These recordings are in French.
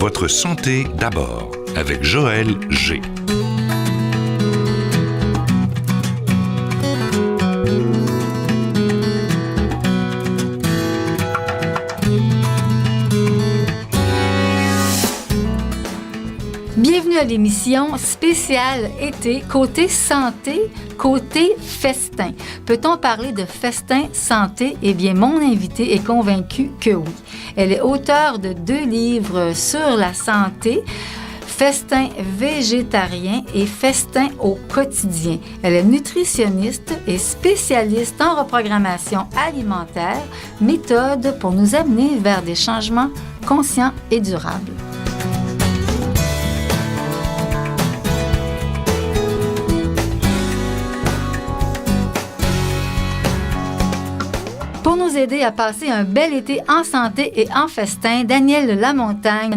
Votre santé d'abord, avec Joël G. Bienvenue à l'émission spéciale été, côté santé, côté festin. Peut-on parler de festin santé? Eh bien, mon invitée est convaincue que oui. Elle est auteure de 2 livres sur la santé, Festin végétarien et Festin au quotidien. Elle est nutritionniste et spécialiste en reprogrammation alimentaire, méthode pour nous amener vers des changements conscients et durables. Pour nous aider à passer un bel été en santé et en festin, Danielle Lamontagne,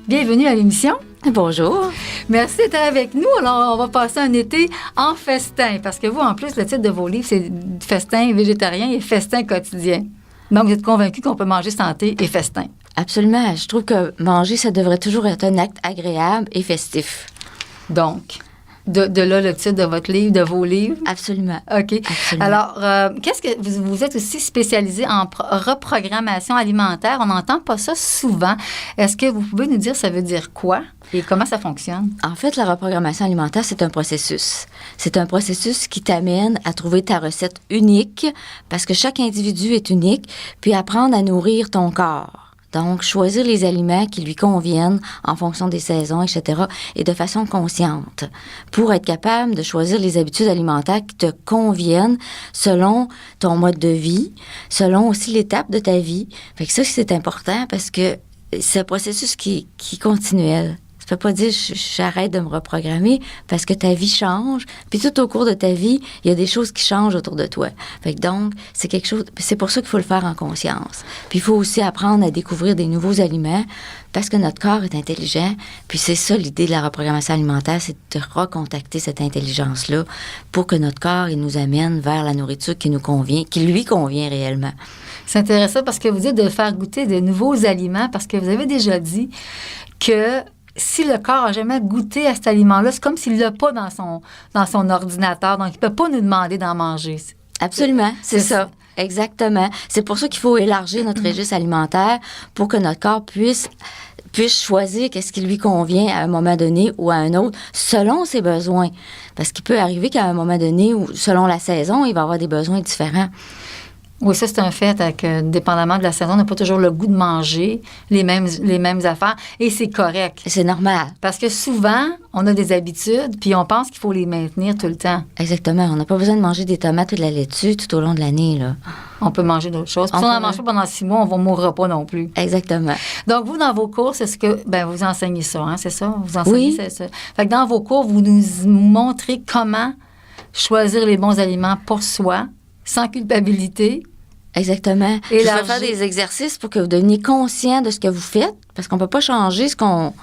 bienvenue à l'émission. Bonjour. Merci d'être avec nous. Alors, on va passer un été en festin, parce que vous, en plus, le titre de vos livres, c'est Festin végétarien et Festin quotidien. Donc, vous êtes convaincu qu'on peut manger santé et festin. Absolument. Je trouve que manger, ça devrait toujours être un acte agréable et festif. Donc, de là le titre de votre livre, de vos livres? Absolument. OK. Absolument. Alors, qu'est-ce que vous êtes aussi spécialisé en reprogrammation alimentaire? On n'entend pas ça souvent. Est-ce que vous pouvez nous dire ça veut dire quoi et comment ça fonctionne? En fait, la reprogrammation alimentaire, c'est un processus. C'est un processus qui t'amène à trouver ta recette unique parce que chaque individu est unique, puis apprendre à nourrir ton corps. Donc, choisir les aliments qui lui conviennent en fonction des saisons, etc., et de façon consciente, pour être capable de choisir les habitudes alimentaires qui te conviennent selon ton mode de vie, selon aussi l'étape de ta vie. Fait que ça, c'est important parce que c'est un processus qui est continuel. Ça ne peut pas dire j'arrête de me reprogrammer parce que ta vie change. Puis tout au cours de ta vie, il y a des choses qui changent autour de toi. Fait que donc, c'est quelque chose. C'est pour ça qu'il faut le faire en conscience. Puis il faut aussi apprendre à découvrir des nouveaux aliments parce que notre corps est intelligent. Puis c'est ça l'idée de la reprogrammation alimentaire, c'est de recontacter cette intelligence-là pour que notre corps il nous amène vers la nourriture qui nous convient, qui lui convient réellement. C'est intéressant parce que vous dites de faire goûter de nouveaux aliments parce que vous avez déjà dit que si le corps n'a jamais goûté à cet aliment-là, c'est comme s'il ne l'a pas dans son ordinateur. Donc, il ne peut pas nous demander d'en manger. Absolument, c'est ça. Exactement. C'est pour ça qu'il faut élargir notre registre alimentaire pour que notre corps puisse choisir qu'est-ce qui lui convient à un moment donné ou à un autre, selon ses besoins. Parce qu'il peut arriver qu'à un moment donné, ou selon la saison, il va avoir des besoins différents. Oui, ça, c'est un fait. Dépendamment de la saison, on n'a pas toujours le goût de manger les mêmes affaires. Et c'est correct. C'est normal. Parce que souvent, on a des habitudes, puis on pense qu'il faut les maintenir tout le temps. Exactement. On n'a pas besoin de manger des tomates ou de la laitue tout au long de l'année, là. On peut manger d'autres choses. Puis si on n'en mange pas pendant 6 mois, on ne mourra pas non plus. Exactement. Donc, vous, dans vos cours, c'est ce que... vous enseignez ça, hein, c'est ça? Vous enseignez ça. Fait que dans vos cours, vous nous montrez comment choisir les bons aliments pour soi, sans culpabilité. Exactement. Je vais faire des exercices pour que vous deveniez conscient de ce que vous faites, parce qu'on ne peut pas changer ce qu'on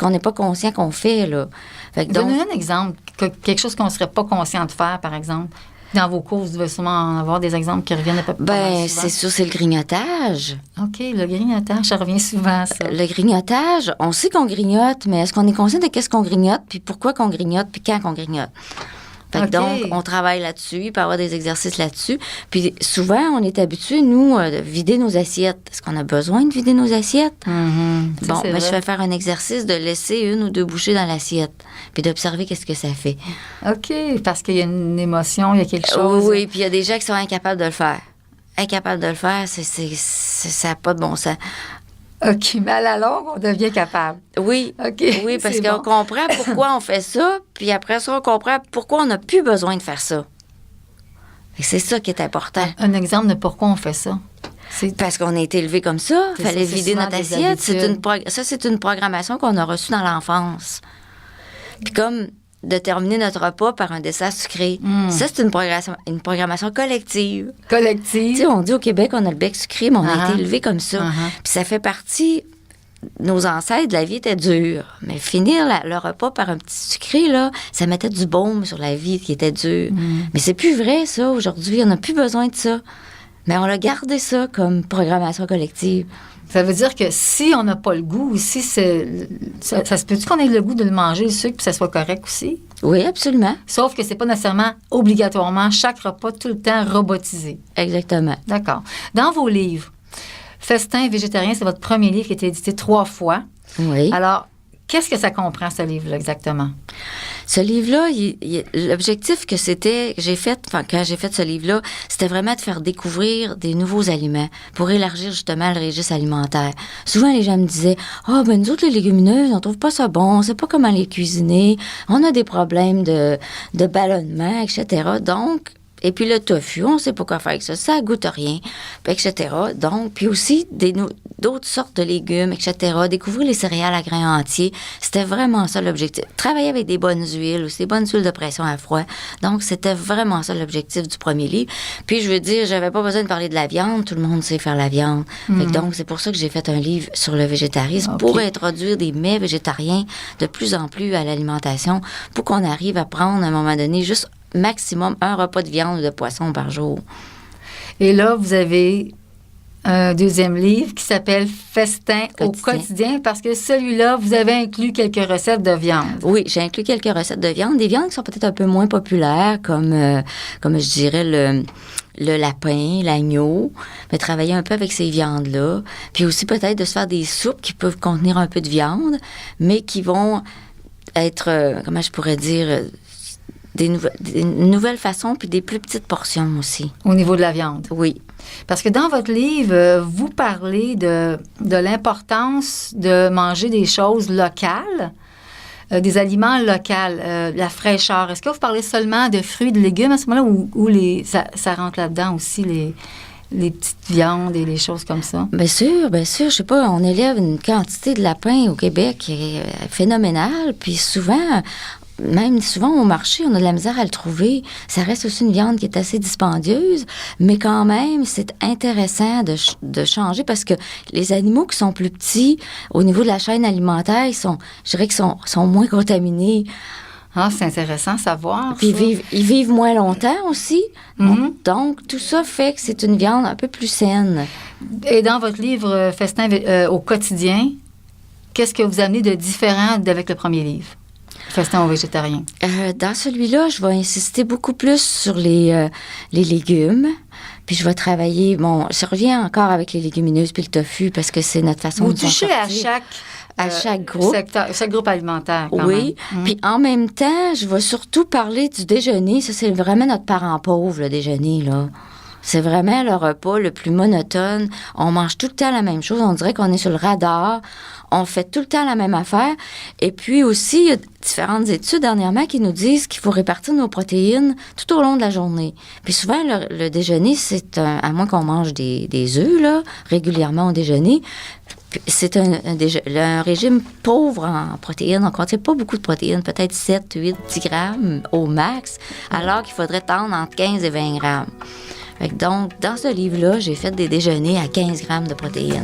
n'est pas conscient qu'on fait, là. Donnez un exemple, quelque chose qu'on ne serait pas conscient de faire, par exemple. Dans vos cours, vous devez sûrement en avoir des exemples qui reviennent à peu près souvent. C'est sûr, c'est le grignotage. OK, le grignotage, ça revient souvent, ça. Le grignotage, on sait qu'on grignote, mais est-ce qu'on est conscient de qu'est-ce qu'on grignote, puis pourquoi qu'on grignote, puis quand qu'on grignote? Donc, on travaille là-dessus, il peut y avoir des exercices là-dessus. Puis souvent, on est habitué, nous, de vider nos assiettes. Est-ce qu'on a besoin de vider nos assiettes? Mm-hmm. Bon, je vais faire un exercice de laisser 1 ou 2 bouchées dans l'assiette, puis d'observer qu'est-ce que ça fait. OK, parce qu'il y a une émotion, il y a quelque chose. Oui, puis il y a des gens qui sont incapables de le faire. Incapables de le faire, ça n'a pas de bon sens. OK, mais à la longue, on devient capable. Oui, okay, oui, parce qu'on comprend pourquoi on fait ça, puis après ça, on comprend pourquoi on n'a plus besoin de faire ça. Et c'est ça qui est important. Un exemple de pourquoi on fait ça. Parce qu'on a été élevé comme ça. Il fallait vider notre assiette. C'est une programmation qu'on a reçue dans l'enfance. Puis comme de terminer notre repas par un dessert sucré. Ça, c'est une programmation collective. Collective. Tu sais, on dit au Québec, on a le bec sucré, mais on a été élevé comme ça. Puis ça fait partie... Nos ancêtres, la vie était dure. Mais finir le repas par un petit sucré, là, ça mettait du baume sur la vie qui était dure. Mais c'est plus vrai, ça, aujourd'hui. On n'a plus besoin de ça. Mais on a gardé ça comme programmation collective. Ça veut dire que si on n'a pas le goût, ou si ça se peut-tu qu'on ait le goût de le manger, le sucre, puis ça soit correct aussi? Oui, absolument. Sauf que c'est pas nécessairement obligatoirement chaque repas tout le temps robotisé. Exactement. D'accord. Dans vos livres, Festin végétarien, c'est votre premier livre qui a été édité 3 fois. Oui. Alors, qu'est-ce que ça comprend, ce livre-là, exactement? Ce livre-là, l'objectif que j'ai fait quand j'ai fait ce livre-là, c'était vraiment de faire découvrir des nouveaux aliments pour élargir justement le registre alimentaire. Souvent, les gens me disaient « Ah, ben nous autres, les légumineuses, on trouve pas ça bon, on sait pas comment les cuisiner, on a des problèmes de ballonnement, etc. » Donc, et puis le tofu, on ne sait pas quoi faire avec ça, ça goûte rien, etc. Donc, puis aussi d'autres sortes de légumes, etc. Découvrir les céréales à grains entiers, c'était vraiment ça l'objectif. Travailler avec des bonnes huiles, aussi des bonnes huiles de pression à froid. Donc, c'était vraiment ça l'objectif du premier livre. Puis, je veux dire, j'avais pas besoin de parler de la viande, tout le monde sait faire la viande. Fait que donc, c'est pour ça que j'ai fait un livre sur le végétarisme, pour introduire des mets végétariens de plus en plus à l'alimentation, pour qu'on arrive à prendre, à un moment donné, juste maximum un repas de viande ou de poisson par jour. Et là, vous avez un deuxième livre qui s'appelle Festin au quotidien, parce que celui-là, vous avez inclus quelques recettes de viande. Oui, j'ai inclus quelques recettes de viande. Des viandes qui sont peut-être un peu moins populaires, comme je dirais le lapin, l'agneau, mais travailler un peu avec ces viandes-là. Puis aussi peut-être de se faire des soupes qui peuvent contenir un peu de viande, mais qui vont être, comment je pourrais dire, des nouvelles façons, puis des plus petites portions aussi. Au niveau de la viande? Oui. Parce que dans votre livre, vous parlez de l'importance de manger des choses locales, des aliments locaux, la fraîcheur. Est-ce que vous parlez seulement de fruits et de légumes à ce moment-là, ou ça rentre là-dedans aussi, les petites viandes et les choses comme ça? Bien sûr. Je sais pas, on élève une quantité de lapins au Québec qui est phénoménale, puis souvent au marché, on a de la misère à le trouver. Ça reste aussi une viande qui est assez dispendieuse, mais quand même, c'est intéressant de changer parce que les animaux qui sont plus petits, au niveau de la chaîne alimentaire, je dirais qu'ils sont moins contaminés. Ah, c'est intéressant à savoir. Puis ils vivent moins longtemps aussi. Donc, tout ça fait que c'est une viande un peu plus saine. Et dans votre livre Festin au quotidien, qu'est-ce que vous amenez de différent avec le premier livre? Festin aux végétariens. Dans celui-là, je vais insister beaucoup plus sur les légumes. Puis je vais travailler, je reviens encore avec les légumineuses puis le tofu parce que c'est notre façon de s'en sortir. Vous touchez à chaque groupe. Chaque groupe alimentaire, quand oui. même. Puis en même temps, je vais surtout parler du déjeuner. Ça, c'est vraiment notre parent pauvre, le déjeuner, là. C'est vraiment le repas le plus monotone. On mange tout le temps la même chose. On dirait qu'on est sur le radar. On fait tout le temps la même affaire. Et puis aussi, il y a différentes études dernièrement qui nous disent qu'il faut répartir nos protéines tout au long de la journée. Puis souvent, le déjeuner, c'est à moins qu'on mange des œufs, là, régulièrement au déjeuner, c'est un régime pauvre en protéines. On ne contient pas beaucoup de protéines, peut-être 7, 8, 10 grammes au max, alors qu'il faudrait tendre entre 15 et 20 grammes. Donc, dans ce livre-là, j'ai fait des déjeuners à 15 grammes de protéines.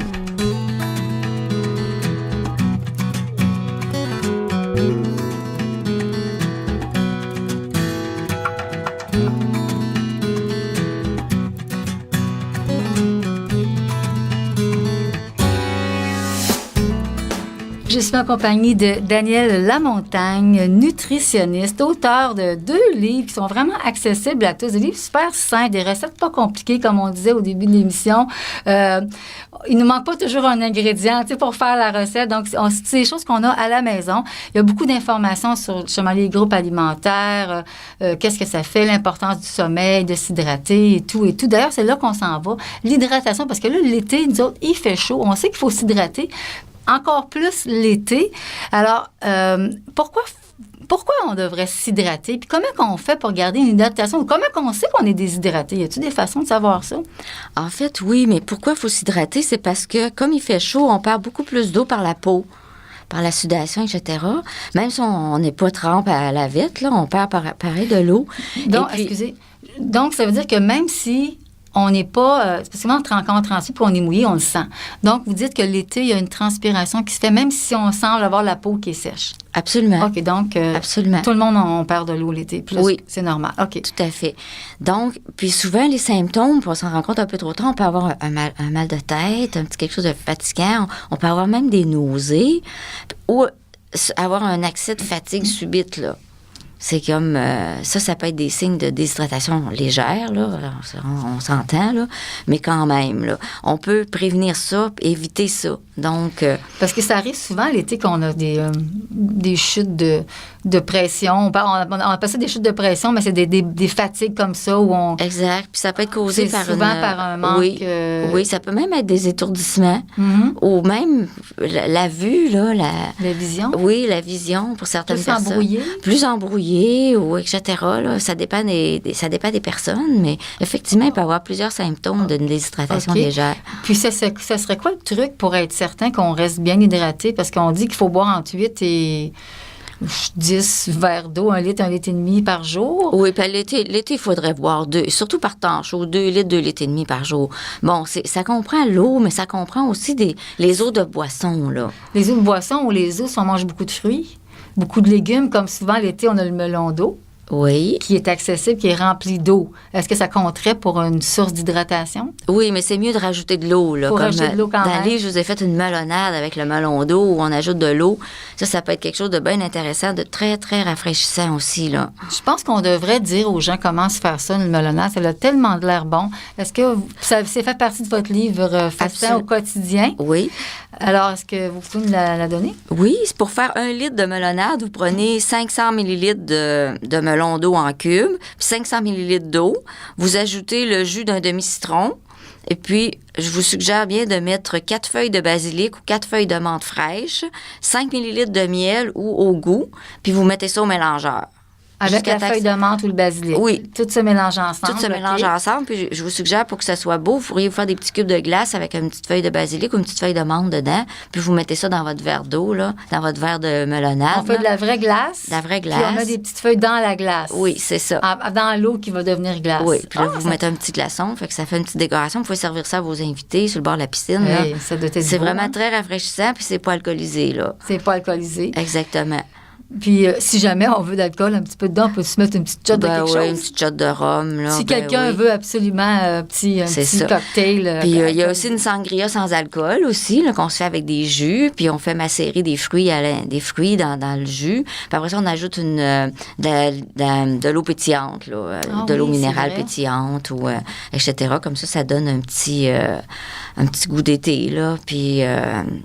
Je suis en compagnie de Danielle Lamontagne, nutritionniste, auteur de 2 livres qui sont vraiment accessibles à tous, des livres super simples, des recettes pas compliquées, comme on disait au début de l'émission. Il ne manque pas toujours un ingrédient pour faire la recette. Donc, c'est des choses qu'on a à la maison. Il y a beaucoup d'informations sur justement les groupes alimentaires, qu'est-ce que ça fait, l'importance du sommeil, de s'hydrater et tout. D'ailleurs, c'est là qu'on s'en va. L'hydratation, parce que là, l'été, nous autres, il fait chaud. On sait qu'il faut s'hydrater. Encore plus l'été. Alors, pourquoi on devrait s'hydrater? Puis comment qu'on fait pour garder une hydratation? Comment qu'on sait qu'on est déshydraté? Y a-t-il des façons de savoir ça? En fait, oui, mais pourquoi il faut s'hydrater? C'est parce que, comme il fait chaud, on perd beaucoup plus d'eau par la peau, par la sudation, etc. Même si on n'est pas trempe à la vite, là, on perd pareil de l'eau. Donc, excusez. Donc, ça veut dire que même si on n'est pas... parce que souvent, quand on transpire puis on est mouillé, on le sent. Donc, vous dites que l'été, il y a une transpiration qui se fait, même si on semble avoir la peau qui est sèche. Absolument. OK, donc, Absolument. tout le monde, on perd de l'eau l'été. Puis là, Oui. c'est normal. OK. Tout à fait. Donc, puis souvent, les symptômes, puis on s'en rend compte un peu trop tard, on peut avoir un mal de tête, un petit quelque chose de fatigant, on peut avoir même des nausées ou avoir un accès de fatigue subite, là. C'est comme... ça peut être des signes de déshydratation légère, là. On s'entend, là. Mais quand même, là. On peut prévenir ça, éviter ça. Donc... Parce que ça arrive souvent l'été qu'on a des chutes de pression. On appelle ça des chutes de pression, mais c'est des fatigues comme ça où on... Exact. Puis ça peut être causé C'est souvent par un manque... Oui, ça peut même être des étourdissements. Ou même la vue, là. La vision? Oui, la vision pour certaines personnes. Plus embrouillé, ou etc. Là. Ça dépend des personnes, mais effectivement, il peut y avoir plusieurs symptômes d'une déshydratation légère. Puis ça serait quoi le truc pour être certain qu'on reste bien hydraté? Parce qu'on dit qu'il faut boire entre 8 et 10 verres d'eau, 1 litre et demi par jour. Oui, puis l'été, il faudrait boire 2, surtout par temps chaud, 2 litres et demi par jour. Bon, ça comprend l'eau, mais ça comprend aussi les eaux de boisson, là. Les eaux de boisson ou les eaux si on mange beaucoup de fruits? Beaucoup de légumes, comme souvent l'été, on a le melon d'eau. Oui. Qui est accessible, qui est rempli d'eau. Est-ce que ça compterait pour une source d'hydratation? Oui, mais c'est mieux de rajouter de l'eau. Là, faut rajouter de l'eau quand même. Dans le livre, je vous ai fait une melonade avec le melon d'eau où on ajoute de l'eau. Ça peut être quelque chose de bien intéressant, de très, très rafraîchissant aussi, là. Je pense qu'on devrait dire aux gens comment se faire ça, une melonade. Ça a tellement de l'air bon. Est-ce que c'est fait partie de votre livre Fastin au quotidien? Oui. Alors, est-ce que vous pouvez me la donner? Oui, c'est pour faire 1 litre de melonade, vous prenez 500 millilitres de melon d'eau en cube, puis 500 millilitres d'eau. Vous ajoutez le jus d'un demi-citron. Et puis, je vous suggère bien de mettre 4 feuilles de basilic ou 4 feuilles de menthe fraîche, 5 millilitres de miel ou au goût, puis vous mettez ça au mélangeur. Avec la feuille de menthe ou le basilic. Oui. Tout se mélange ensemble. Tout se mélange ensemble. Puis je vous suggère, pour que ça soit beau, vous pourriez vous faire des petits cubes de glace avec une petite feuille de basilic ou une petite feuille de menthe dedans. Puis vous mettez ça dans votre verre d'eau, là, dans votre verre de melonade. On fait de la vraie glace. De la vraie glace. Puis on met des petites feuilles dans la glace. Oui, c'est ça. Dans l'eau qui va devenir glace. Oui. Puis là, vous mettez un petit glaçon. Fait que ça fait une petite décoration. Vous pouvez servir ça à vos invités sur le bord de la piscine. Là. Oui, ça doit être c'est beau, vraiment hein? très rafraîchissant. Puis c'est pas alcoolisé, là. C'est pas alcoolisé. Exactement. Puis, si jamais on veut d'alcool, un petit peu dedans, on peut se mettre une petite shot de quelque chose. Une petite shot de rhum. Là, si quelqu'un veut absolument un petit cocktail. Puis, il y a aussi une sangria sans alcool aussi, là, qu'on se fait avec des jus. Puis, on fait macérer des fruits dans le jus. Puis après ça, on ajoute de l'eau pétillante, là, de l'eau minérale pétillante, ou, etc. Comme ça donne un petit goût d'été, là. Puis,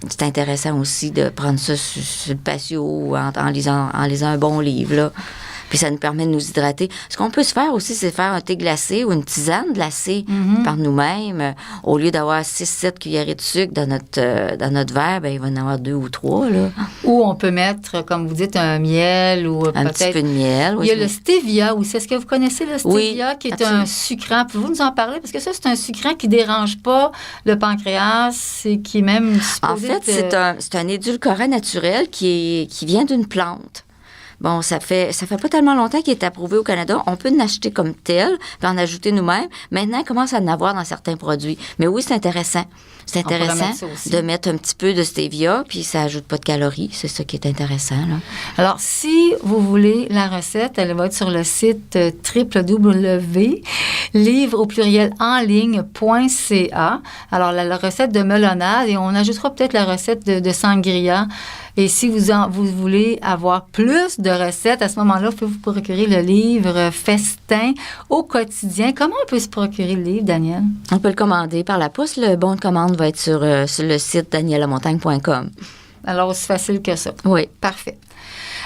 c'est intéressant aussi de prendre ça sur le patio en lisant un bon livre, là. Puis ça nous permet de nous hydrater. Ce qu'on peut se faire aussi, c'est faire un thé glacé ou une tisane glacée par nous-mêmes. Au lieu d'avoir 6-7 cuillerées de sucre dans notre verre, ben il va en avoir 2 ou 3, là. Ou on peut mettre, comme vous dites, un miel ou un peut-être... petit peu de miel. Il y a le stevia aussi. Est-ce que vous connaissez le stevia, qui est absolument. Un sucrant? Pouvez-vous nous en parler? Parce que ça, c'est un sucrant qui ne dérange pas le pancréas et qui est même supposé... En fait, c'est un édulcorant naturel qui vient d'une plante. Bon, ça fait pas tellement longtemps qu'il est approuvé au Canada. On peut l'acheter comme tel, puis en ajouter nous-mêmes. Maintenant, il commence à en avoir dans certains produits. Mais oui, c'est intéressant. C'est intéressant de mettre un petit peu de stevia, puis ça ajoute pas de calories. C'est ça qui est intéressant, là. Alors, si vous voulez la recette, elle va être sur le site www.livre au pluriel en ligne.ca. Alors, la recette de melonade, et on ajoutera peut-être la recette de sangria. Et si vous voulez avoir plus de recettes, à ce moment-là, vous pouvez vous procurer le livre Festin au quotidien. Comment on peut se procurer le livre, Danielle? On peut le commander par la poste. Le bon de commande va être sur le site danielamontagne.com. Alors, aussi facile que ça. Oui. Parfait.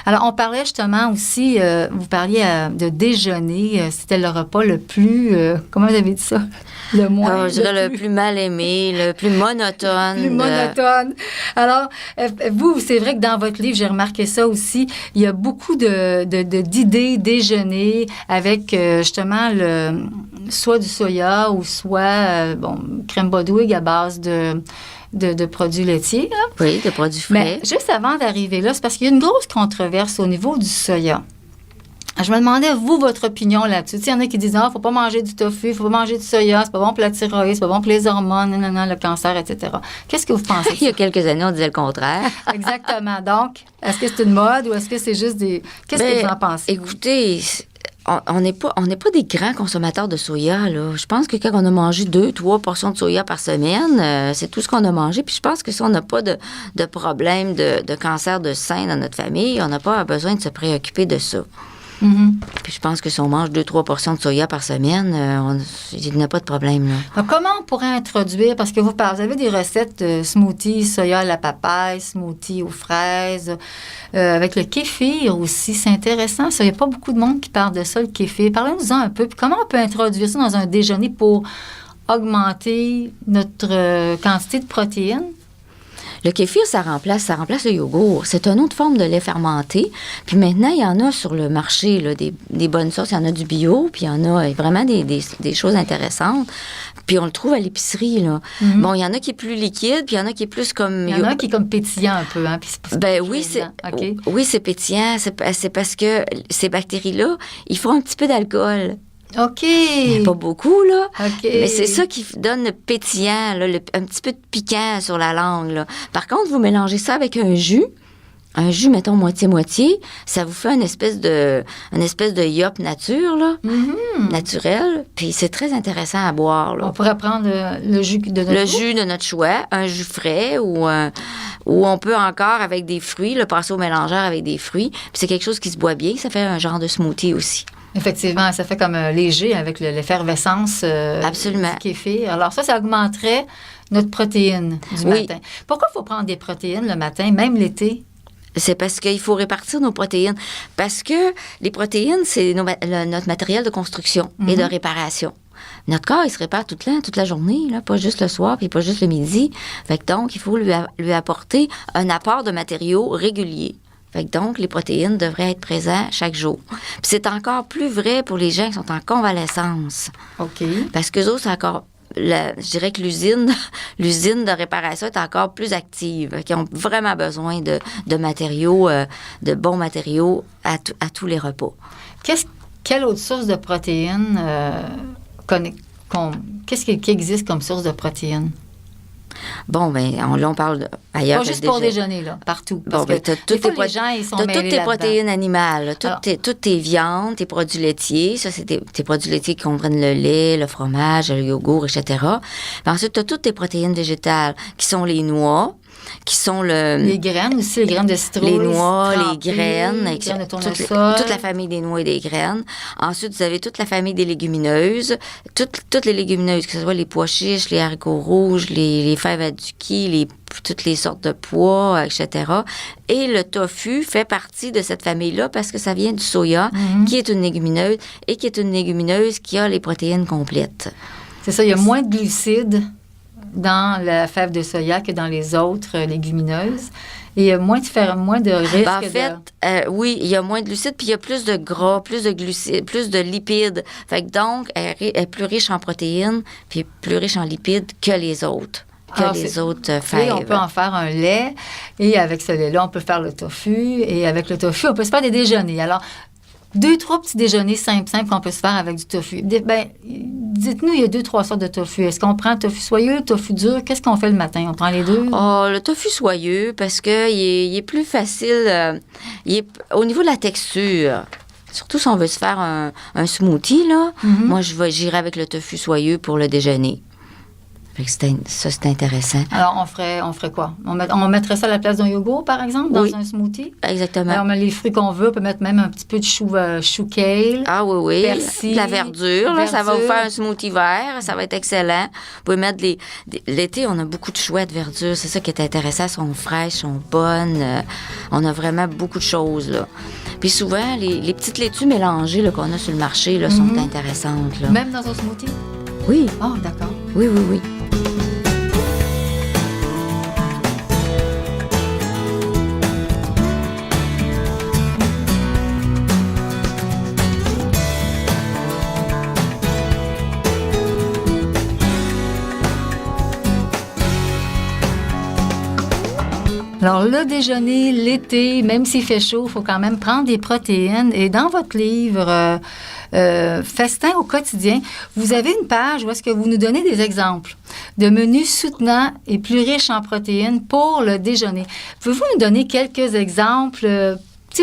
Alors, on parlait justement aussi, vous parliez de déjeuner. C'était le repas le plus, comment vous avez dit ça? Le moins. Je dirais le plus mal aimé, le plus monotone. Le plus monotone. Alors, vous, c'est vrai que dans votre livre, j'ai remarqué ça aussi, il y a beaucoup d'idées déjeuner avec justement soit du soya ou soit crème Bodwig à base de produits laitiers. Là. Oui, de produits frais. Mais juste avant d'arriver là, c'est parce qu'il y a une grosse controverse au niveau du soya. Je me demandais, vous, votre opinion là-dessus. Il y en a qui disent, faut pas manger du tofu, faut pas manger du soya, c'est pas bon pour la thyroïde, c'est pas bon pour les hormones, le cancer, etc. Qu'est-ce que vous pensez? Il y a quelques années, on disait le contraire. Exactement. Donc, est-ce que c'est une mode ou est-ce que c'est juste des... Qu'est-ce que vous en pensez? Écoutez, on n'est pas des grands consommateurs de soya, là. Je pense que quand on a mangé 2-3 portions de soya par semaine, c'est tout ce qu'on a mangé. Puis je pense que si on n'a pas de problème de cancer de sein dans notre famille, on n'a pas besoin de se préoccuper de ça. Mm-hmm. Puis je pense que si on mange 2-3 portions de soya par semaine, il n'y a pas de problème, là. Donc, comment on pourrait introduire, parce que vous avez des recettes de smoothie soya à la papaye, smoothie aux fraises, avec le kéfir aussi, c'est intéressant. Il n'y a pas beaucoup de monde qui parle de ça, le kéfir. Parlez-nous-en un peu. Puis comment on peut introduire ça dans un déjeuner pour augmenter notre quantité de protéines? Le kéfir, ça remplace le yogourt. C'est une autre forme de lait fermenté. Puis maintenant, il y en a sur le marché, là, des bonnes sauces. Il y en a du bio, puis il y en a vraiment des choses intéressantes. Puis on le trouve à l'épicerie, là. Mm-hmm. Bon, il y en a qui est plus liquide, puis il y en a qui est plus comme... Il y en a un qui est comme pétillant un peu, hein? Puis oui, c'est pétillant. C'est parce que ces bactéries-là, ils font un petit peu d'alcool. OK. Pas beaucoup, là. OK. Mais c'est ça qui donne le pétillant, là, un petit peu de piquant sur la langue, là. Par contre, vous mélangez ça avec un jus, mettons, moitié-moitié, ça vous fait une espèce de yop nature, là, naturel. Puis c'est très intéressant à boire, là. On pourrait prendre le jus de notre choix, un jus frais ou on peut encore, avec des fruits, le passer au mélangeur avec des fruits. Puis c'est quelque chose qui se boit bien. Ça fait un genre de smoothie aussi. Effectivement, ça fait comme léger avec l'effervescence Absolument. du kéfir. Alors ça augmenterait notre protéine du matin. Pourquoi il faut prendre des protéines le matin, même l'été? C'est parce qu'il faut répartir nos protéines. Parce que les protéines, c'est notre matériel de construction et de réparation. Notre corps, il se répare toute la journée, là, pas juste le soir puis pas juste le midi. Fait que donc, il faut lui apporter un apport de matériaux régulier. Fait que donc, les protéines devraient être présentes chaque jour. Puis c'est encore plus vrai pour les gens qui sont en convalescence. OK. Parce qu'eux autres, c'est encore... je dirais que l'usine de réparation est encore plus active, qui ont vraiment besoin de matériaux, de bons matériaux à tous les repas. Quelle autre source de protéines qu'est-ce qui existe comme source de protéines? Bon, bien, on parle ailleurs. Pas juste pour déjeuner, là, partout. Parce que les gens, ils sont mêlés toutes tes protéines animales, toutes tes viandes, tes produits laitiers. Ça, c'est tes produits laitiers qui comprennent le lait, le fromage, le yogourt, etc. Puis ensuite, tu as toutes tes protéines végétales, qui sont les noix, qui sont les graines aussi, les graines de citrouille. Les noix, les graines, de toute la famille des noix et des graines. Ensuite, vous avez toute la famille des légumineuses, toutes les légumineuses, que ce soit les pois chiches, les haricots rouges, les fèves à duki, toutes les sortes de pois, etc. Et le tofu fait partie de cette famille-là parce que ça vient du soya, qui est une légumineuse et qui est une légumineuse qui a les protéines complètes. C'est ça, il y a moins de glucides dans la fève de soya que dans les autres légumineuses. Et il y a moins de risques. En fait, oui, il y a moins de glucides, puis il y a plus de gras, plus de glucides, plus de lipides. Fait que donc, elle est plus riche en protéines, puis plus riche en lipides que les autres. Fèves. Et on peut en faire un lait. Et avec ce lait-là, on peut faire le tofu. Et avec le tofu, on peut se faire des déjeuners. Alors, 2-3 petits déjeuners simples qu'on peut se faire avec du tofu. Dites-nous, il y a 2-3 sortes de tofu. Est-ce qu'on prend le tofu soyeux, le tofu dur? Qu'est-ce qu'on fait le matin? On prend les deux? Oh, le tofu soyeux, parce qu'il est plus facile. Au niveau de la texture, surtout si on veut se faire un smoothie, là, moi, j'irai avec le tofu soyeux pour le déjeuner. Fait que c'est intéressant. Alors, on ferait quoi? On mettrait ça à la place d'un yogourt, par exemple, dans un smoothie? Exactement. Alors, on met les fruits qu'on veut. On peut mettre même un petit peu de chou kale. Ah oui. Persil. De la verdure. Là, ça va vous faire un smoothie vert. Ça va être excellent. Vous pouvez mettre l'été, on a beaucoup de chouettes verdures. C'est ça qui est intéressant. Elles sont fraîches, sont bonnes. On a vraiment beaucoup de choses, là. Puis souvent, les petites laitues mélangées là, qu'on a sur le marché là, sont intéressantes. Là. Même dans un smoothie? Oui. Ah, d'accord. Oui. Alors, le déjeuner, l'été, même s'il fait chaud, il faut quand même prendre des protéines. Et dans votre livre Festin au quotidien, vous avez une page où est-ce que vous nous donnez des exemples de menus soutenants et plus riches en protéines pour le déjeuner. Pouvez-vous nous donner quelques exemples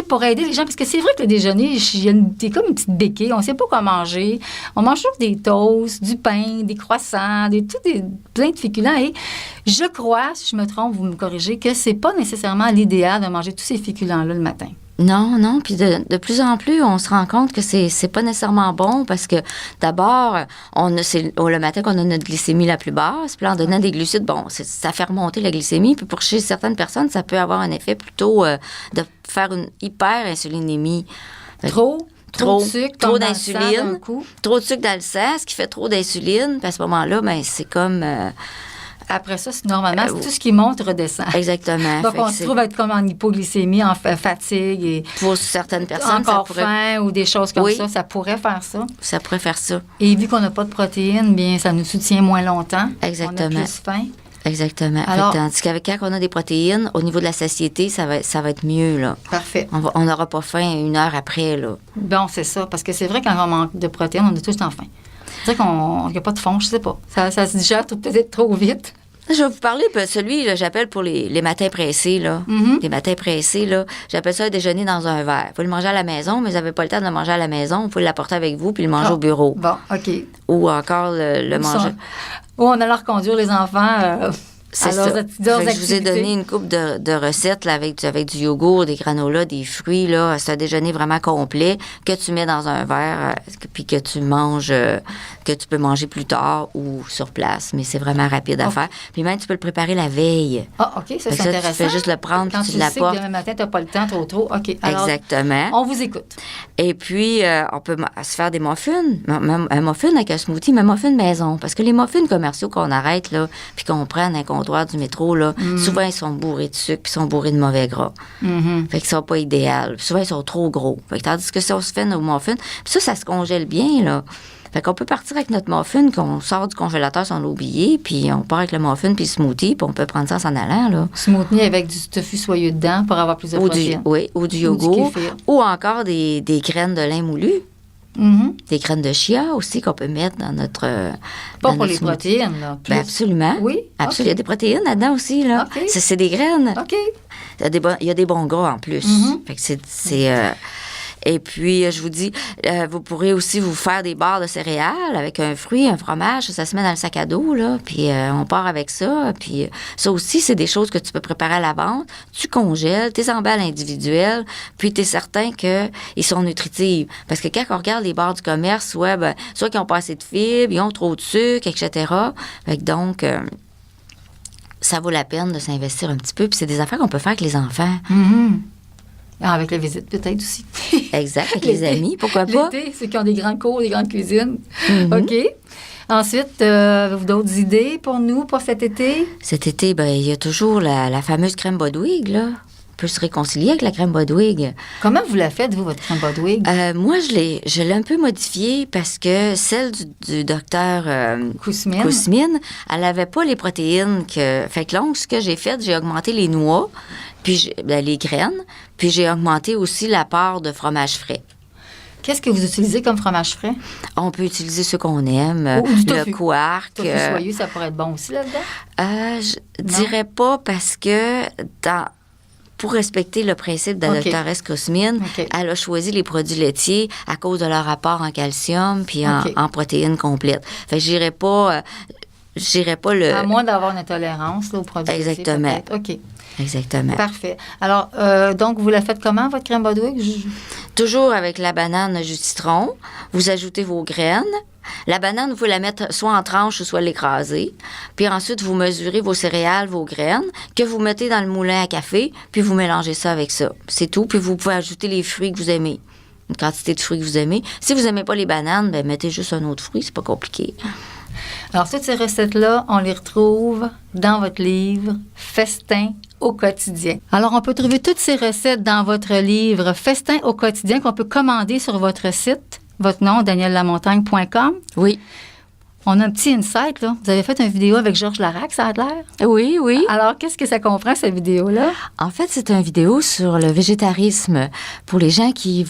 pour aider les gens? Parce que c'est vrai que le déjeuner, c'est comme une petite béquille. On ne sait pas quoi manger. On mange toujours des toasts, du pain, des croissants, plein de féculents. Et je crois, si je me trompe, vous me corrigez, que c'est pas nécessairement l'idéal de manger tous ces féculents-là le matin. Non. Puis de plus en plus, on se rend compte que c'est pas nécessairement bon parce que d'abord, c'est le matin qu'on a notre glycémie la plus basse. Puis là, en donnant des glucides, ça fait remonter la glycémie. Puis pour chez certaines personnes, ça peut avoir un effet plutôt de faire une hyperinsulinémie. Trop de sucre, trop d'insuline. Trop de sucre dans le sang, ce qui fait trop d'insuline. Puis à ce moment-là, c'est comme... Après ça, normalement, c'est tout ce qui monte redescend. Exactement. Donc, on se trouve être comme en hypoglycémie, en fatigue. Et pour certaines personnes, encore faim ou des choses comme ça, ça pourrait faire ça. Ça pourrait faire ça. Et vu qu'on n'a pas de protéines, bien, ça nous soutient moins longtemps. Exactement. On a plus faim. Exactement. Alors, tandis qu'avec quand on a des protéines, au niveau de la satiété, ça va être mieux, là. Parfait. On n'aura pas faim 1 heure après, là. Bon, c'est ça. Parce que c'est vrai que quand on manque de protéines, on a tout le temps faim. C'est vrai qu'il n'y a pas de fond, je sais pas. Ça se digère peut-être trop vite. Je vais vous parler de celui, là, j'appelle pour les matins pressés, là. Mm-hmm. Les matins pressés, là. J'appelle ça un déjeuner dans un verre. Vous pouvez le manger à la maison, mais vous n'avez pas le temps de le manger à la maison. Vous pouvez l'apporter avec vous puis le manger au bureau. Bon, OK. Ou encore le manger. Ou on a leur conduire les enfants c'est ça. Je vous ai donné une couple de recettes là, avec du yogourt, des granolas, des fruits. Là. C'est un déjeuner vraiment complet que tu mets dans un verre puis que tu manges, que tu peux manger plus tard ou sur place. Mais c'est vraiment rapide à faire. Puis même, tu peux le préparer la veille. Ah, OK, ça, c'est intéressant. Tu fais juste le prendre puis tu l'apportes. Quand tu sais que demain matin, tu n'as pas le temps trop. OK. Alors, exactement. On vous écoute. Et puis, on peut se faire des muffins. Un muffin avec un smoothie, mais un muffin maison. Parce que les muffins commerciaux qu'on arrête, là, puis qu'on prenne un comptoir du métro, là, souvent, ils sont bourrés de sucre puis ils sont bourrés de mauvais gras. Fait qu'ils sont pas idéaux. Souvent, ils sont trop gros. Fait que, tandis que si on se fait nos muffins, puis ça se congèle bien, là. Fait qu'on peut partir avec notre muffin qu'on sort du congélateur sans l'oublier, puis on part avec le muffin puis le smoothie, puis on peut prendre ça en s'en allant, là. Smoothie avec du tofu soyeux dedans pour avoir plus de protéines. Ou du yogourt. Ou encore des graines de lin moulu. Des graines de chia aussi qu'on peut mettre dans notre pas pour les protéines, là. Ben absolument. Oui. Absolument. Okay. Il y a des protéines là-dedans aussi, là. Okay. C'est des graines. OK. Il y a des bons gras en plus. Fait que c'est et puis, je vous dis, vous pourrez aussi vous faire des barres de céréales avec un fruit, un fromage. Ça se met dans le sac à dos, là. Puis, on part avec ça. Puis, ça aussi, c'est des choses que tu peux préparer à l'avance. Tu congèles, tes emballes individuelles. Puis, tu es certain qu'ils sont nutritifs. Parce que quand on regarde les barres du commerce, soit qu'ils ont pas assez de fibres, ils ont trop de sucre, etc. Fait que donc, ça vaut la peine de s'investir un petit peu. Puis, c'est des affaires qu'on peut faire avec les enfants. Avec la visite, peut-être aussi. Exact, avec les amis, pourquoi pas? L'été, ceux qui ont des grands cours, des grandes cuisines. OK. Ensuite, avez-vous d'autres idées pour nous, pour cet été? Cet été, il y a toujours la fameuse crème Bodwig, là. On peut se réconcilier avec la crème Bodwig. Comment vous la faites, vous, votre crème Bodwig? Moi, je l'ai un peu modifiée parce que celle du docteur Kousmine, elle n'avait pas les protéines que... Fait que donc, ce que j'ai fait, j'ai augmenté les noix, puis les graines, puis j'ai augmenté aussi la part de fromage frais. Qu'est-ce que vous utilisez comme fromage frais? On peut utiliser ce qu'on aime. Le quark. Tofu soyeux, ça pourrait être bon aussi là-dedans? Je dirais pas parce que pour respecter le principe de la doctoresse Kousmine, elle a choisi les produits laitiers à cause de leur apport en calcium puis en protéines complètes. Fait que j'irais pas le... À moins d'avoir une intolérance là, aux produits laitiers. Exactement. OK. Exactement. Parfait. Alors, donc, vous la faites comment, votre crème Bodwig? Toujours avec la banane jus de citron. Vous ajoutez vos graines. La banane, vous pouvez la mettre soit en tranches ou soit l'écraser. Puis ensuite, vous mesurez vos céréales, vos graines, que vous mettez dans le moulin à café, puis vous mélangez ça avec ça. C'est tout. Puis vous pouvez ajouter les fruits que vous aimez. Une quantité de fruits que vous aimez. Si vous n'aimez pas les bananes, mettez juste un autre fruit. C'est pas compliqué. Alors, toutes ces recettes-là, on les retrouve dans votre livre « Festin au quotidien ». Alors, on peut trouver toutes ces recettes dans votre livre « Festin au quotidien » qu'on peut commander sur votre site. Votre nom, daniellelamontagne.com. Oui. On a un petit insight, là. Vous avez fait une vidéo avec Georges Larac, ça a l'air? Oui, oui. Alors, qu'est-ce que ça comprend, cette vidéo-là? En fait, c'est une vidéo sur le végétarisme pour les gens qui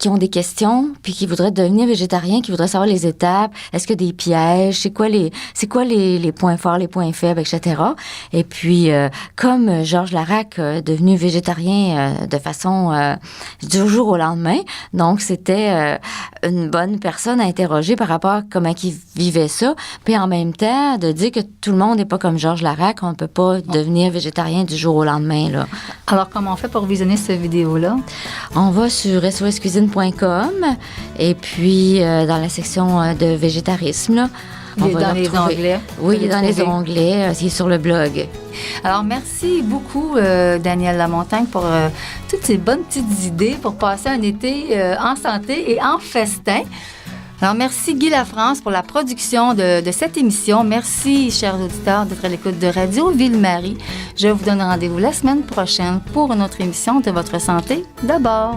ont des questions, puis qui voudraient devenir végétariens, qui voudraient savoir les étapes, est-ce qu'il y a des pièges, c'est quoi les points forts, les points faibles, etc. Et puis, comme Georges Larac est devenu végétarien de façon du jour au lendemain, donc c'était une bonne personne à interroger par rapport à comment il vivait ça, puis en même temps, de dire que tout le monde n'est pas comme Georges Larac, on ne peut pas devenir végétarien du jour au lendemain, là. Alors, comment on fait pour visionner cette vidéo-là? On va sur soscuisine.com et puis dans la section de végétarisme, là, on va dans les onglets. Oui, dans les onglets, c'est sur le blog. Alors, merci beaucoup, Danielle Lamontagne, pour toutes ces bonnes petites idées pour passer un été en santé et en festin. Alors, merci Guy Lafrance pour la production de cette émission. Merci, chers auditeurs, d'être à l'écoute de Radio Ville-Marie. Je vous donne rendez-vous la semaine prochaine pour une autre émission de Votre santé d'abord.